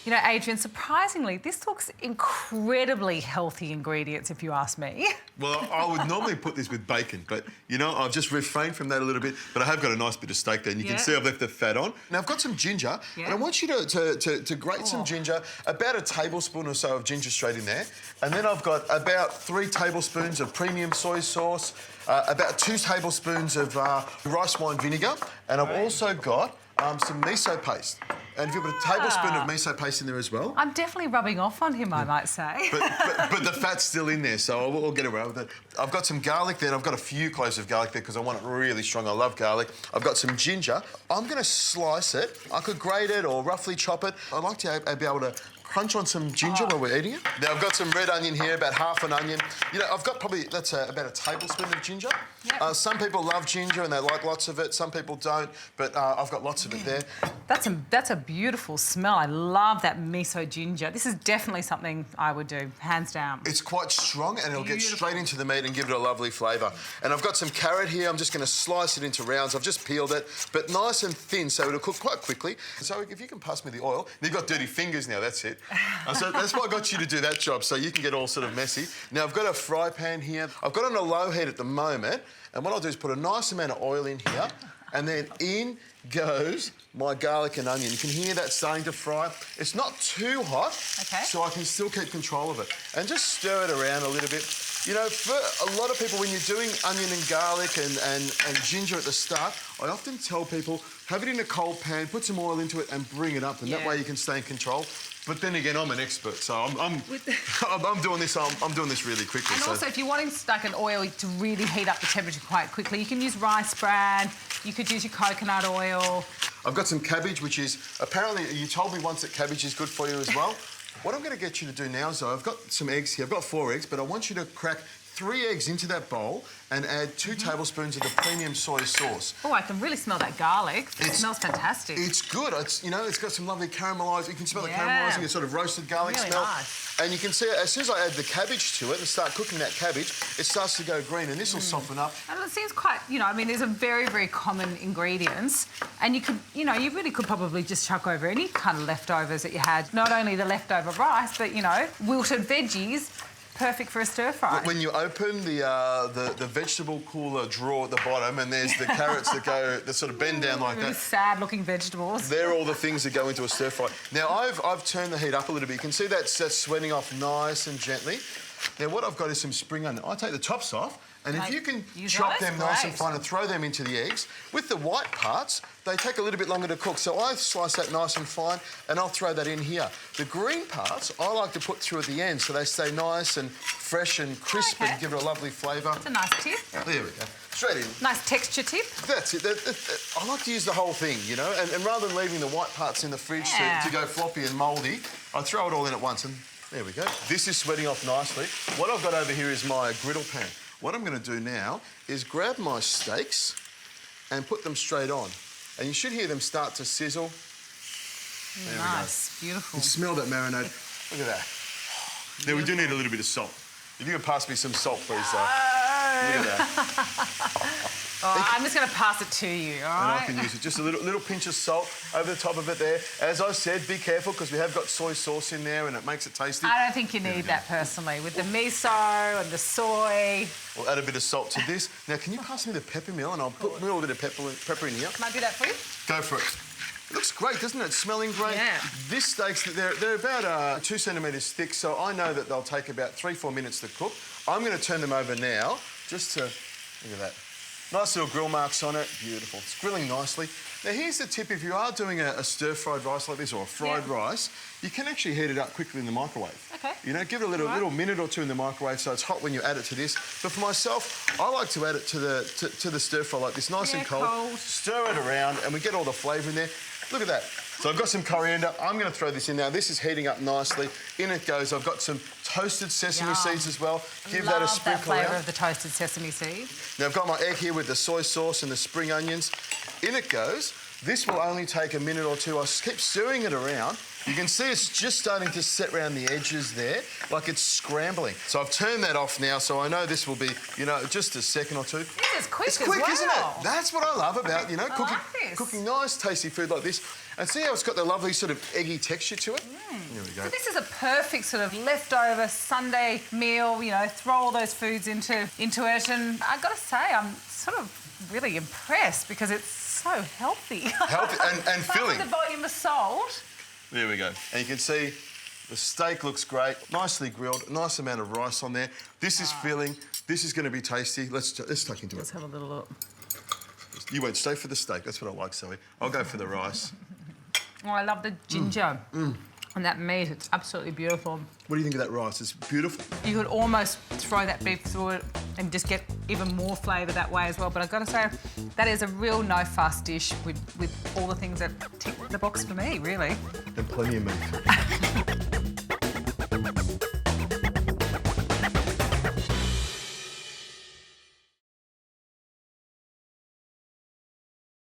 You know, Adrian, surprisingly, this looks incredibly healthy ingredients, if you ask me. Well, I would normally put this with bacon, but, you know, I've just refrained from that a little bit, but I have got a nice bit of steak there, and you can see I've left the fat on. Now, I've got some ginger, and I want you to grate some ginger, about a tablespoon or so of ginger straight in there, and then I've got about 3 tablespoons of premium soy sauce, about 2 tablespoons of rice wine vinegar, and I've also got some miso paste. And if you put a tablespoon of miso paste in there as well. I'm definitely rubbing off on him, I might say. But the fat's still in there, so we'll get away with it. I've got some garlic there, and I've got a few cloves of garlic there because I want it really strong. I love garlic. I've got some ginger. I'm going to slice it. I could grate it or roughly chop it. I like to be able to crunch on some ginger while we're eating it. Now, I've got some red onion here, about half an onion. You know, I've got probably, that's about a tablespoon of ginger. Yep. Some people love ginger and they like lots of it. Some people don't, but I've got lots of it there. That's a beautiful smell. I love that miso ginger. This is definitely something I would do, hands down. It's quite strong and it'll get straight into the meat and give it a lovely flavour. And I've got some carrot here. I'm just going to slice it into rounds. I've just peeled it, but nice and thin, so it'll cook quite quickly. So if you can pass me the oil. You've got dirty fingers now, that's it. So that's why I got you to do that job, so you can get all sort of messy. Now, I've got a fry pan here. I've got it on a low heat at the moment, and what I'll do is put a nice amount of oil in here, and then in goes my garlic and onion. You can hear that starting to fry. It's not too hot, so I can still keep control of it. And just stir it around a little bit. You know, for a lot of people, when you're doing onion and garlic and ginger at the start, I often tell people, have it in a cold pan, put some oil into it and bring it up, and that way you can stay in control. But then again, I'm an expert, so I'm doing this. I'm doing this really quickly. And also, if you're wanting like an oil to really heat up the temperature quite quickly, you can use rice bran. You could use your coconut oil. I've got some cabbage, which is apparently you told me once that cabbage is good for you as well. What I'm going to get you to do now is I've got some eggs here. I've got 4 eggs, but I want you to crack 3 eggs into that bowl and add 2 tablespoons of the premium soy sauce. Oh, I can really smell that garlic. It smells fantastic. It's good. It's, you know, it's got some lovely caramelising. You can smell the caramelising, the sort of roasted garlic really smell. Nice. And you can see as soon as I add the cabbage to it and start cooking that cabbage, it starts to go green, and this will soften up. And it seems quite, you know, I mean, these are very, very common ingredients, and you could, you know, you really could probably just chuck over any kind of leftovers that you had. Not only the leftover rice, but, you know, wilted veggies. Perfect for a stir fry. When you open the vegetable cooler drawer at the bottom, and there's the carrots that sort of bend down like really that. Sad-looking vegetables. They're all the things that go into a stir fry. Now I've turned the heat up a little bit. You can see that's sweating off nice and gently. Now what I've got is some spring onion. I take the tops off, and if you can chop them nice and fine and throw them into the eggs, with the white parts, they take a little bit longer to cook. So I slice that nice and fine, and I'll throw that in here. The green parts, I like to put through at the end so they stay nice and fresh and crisp and give it a lovely flavour. That's a nice tip. There we go. Straight in. Nice texture tip. That's it. I like to use the whole thing, you know, and rather than leaving the white parts in the fridge to go floppy and mouldy, I throw it all in at once, and there we go. This is sweating off nicely. What I've got over here is my griddle pan. What I'm going to do now is grab my steaks and put them straight on. And you should hear them start to sizzle. There nice, we go. beautiful. You smell that marinade. Look at that. Now, we do need a little bit of salt. If you can pass me some salt, please. Look at that. I'm just going to pass it to you, all right? And I can use it. Just a little pinch of salt over the top of it there. As I said, be careful because we have got soy sauce in there and it makes it tasty. I don't think you need that personally. With the miso and the soy. We'll add a bit of salt to this. Now, can you pass me the pepper mill, and I'll put a little bit of pepper in here. Can I do that for you? Go for it. It looks great, doesn't it? It's smelling great. Yeah. This steaks, they're about 2 centimetres thick, so I know that they'll take about 3-4 minutes to cook. I'm going to turn them over now, just to, look at that. Nice little grill marks on it. Beautiful. It's grilling nicely. Now, here's the tip. If you are doing a stir-fried rice like this or a fried rice, you can actually heat it up quickly in the microwave. Okay. You know, give it a little minute or 2 in the microwave so it's hot when you add it to this. But for myself, I like to add it to the stir-fry like this, nice and cold. Stir it around and we get all the flavour in there. Look at that. So I've got some coriander. I'm going to throw this in now. This is heating up nicely. In it goes. I've got some toasted sesame seeds as well. Give that a sprinkle that flavour of the toasted sesame seed. Now, I've got my egg here with the soy sauce and the spring onions. In it goes. This will only take a minute or 2. I keep stirring it around, You can see it's just starting to set around the edges there, like it's scrambling. So I've turned that off now, so I know this will be, you know, just a second or two. This is quick It's quick, as well. isn't it? That's what I love about, you know, this. cooking nice, tasty food like this. And see how it's got the lovely sort of eggy texture to it? Here we go. So this is a perfect sort of leftover Sunday meal, you know, throw all those foods into it. And I've got to say, I'm sort of really impressed because it's so healthy. Healthy and filling. With the volume of salt. There we go. And you can see the steak looks great, nicely grilled, nice amount of rice on there. This is filling. This is going to be tasty. Let's tuck into Let's it. have a little look. You went straight for the steak. That's what I like, Zoe. I'll go for the rice. Oh, I love the ginger and that meat. It's absolutely beautiful. What do you think of that rice? It's beautiful. You could almost throw that beef through it and just get even more flavour that way as well. But I've got to say, that is a real no-fuss dish with all the things that tick the box for me, really. And plenty of meat.